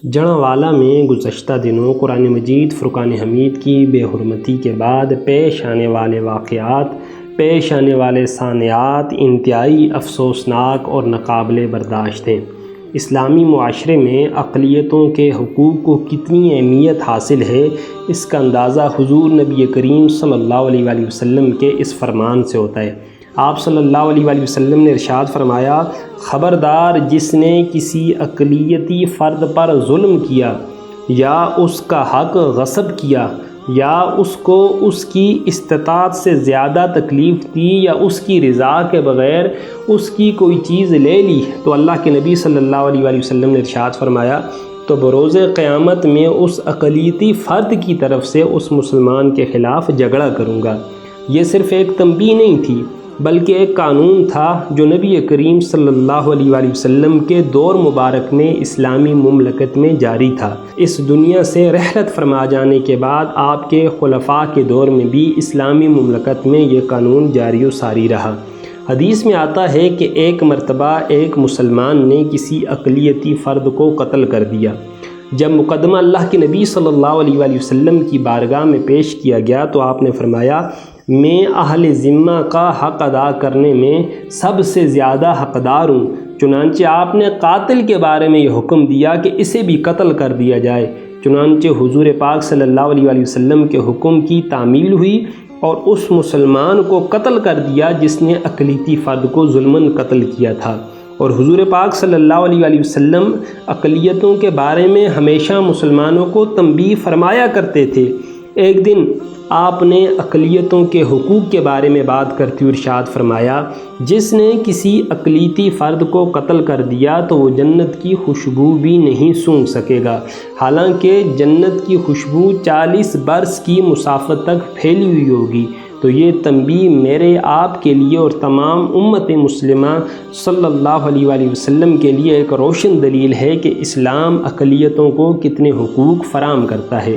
جڑاوالا میں گزشتہ دنوں قرآن مجید فرقان حمید کی بے حرمتی کے بعد پیش آنے والے واقعات، پیش آنے والے صحنات انتہائی افسوسناک اور ناقابل برداشت ہیں۔ اسلامی معاشرے میں اقلیتوں کے حقوق کو کتنی اہمیت حاصل ہے، اس کا اندازہ حضور نبی کریم صلی اللہ علیہ وآلہ وسلم کے اس فرمان سے ہوتا ہے۔ آپ صلی اللہ علیہ وآلہ وسلم نے ارشاد فرمایا، خبردار جس نے کسی اقلیتی فرد پر ظلم کیا یا اس کا حق غصب کیا یا اس کو اس کی استطاعت سے زیادہ تکلیف دی یا اس کی رضا کے بغیر اس کی کوئی چیز لے لی، تو اللہ کے نبی صلی اللہ علیہ وآلہ وسلم نے ارشاد فرمایا تو بروز قیامت میں اس اقلیتی فرد کی طرف سے اس مسلمان کے خلاف جھگڑا کروں گا۔ یہ صرف ایک تنبیہ نہیں تھی، بلکہ ایک قانون تھا جو نبی کریم صلی اللہ علیہ وآلہ وسلم کے دور مبارک میں اسلامی مملکت میں جاری تھا۔ اس دنیا سے رحلت فرما جانے کے بعد آپ کے خلفاء کے دور میں بھی اسلامی مملکت میں یہ قانون جاری و ساری رہا۔ حدیث میں آتا ہے کہ ایک مرتبہ ایک مسلمان نے کسی اقلیتی فرد کو قتل کر دیا۔ جب مقدمہ اللہ کے نبی صلی اللہ علیہ وآلہ وسلم کی بارگاہ میں پیش کیا گیا تو آپ نے فرمایا، میں اہل ذمہ کا حق ادا کرنے میں سب سے زیادہ حقدار ہوں۔ چنانچہ آپ نے قاتل کے بارے میں یہ حکم دیا کہ اسے بھی قتل کر دیا جائے۔ چنانچہ حضور پاک صلی اللہ علیہ وآلہ وسلم کے حکم کی تعمیل ہوئی اور اس مسلمان کو قتل کر دیا جس نے اقلیتی فرد کو ظلماً قتل کیا تھا۔ اور حضور پاک صلی اللہ علیہ وآلہ وسلم اقلیتوں کے بارے میں ہمیشہ مسلمانوں کو تنبیہ فرمایا کرتے تھے۔ ایک دن آپ نے اقلیتوں کے حقوق کے بارے میں بات کرتے ہوئے ارشاد فرمایا، جس نے کسی اقلیتی فرد کو قتل کر دیا تو وہ جنت کی خوشبو بھی نہیں سونگھ سکے گا، حالانکہ جنت کی خوشبو 40 برس کی مسافت تک پھیلی ہوئی ہوگی۔ تو یہ تنبیہ میرے آپ کے لیے اور تمام امت مسلمہ صلی اللہ علیہ وآلہ وسلم کے لیے ایک روشن دلیل ہے کہ اسلام اقلیتوں کو کتنے حقوق فراہم کرتا ہے۔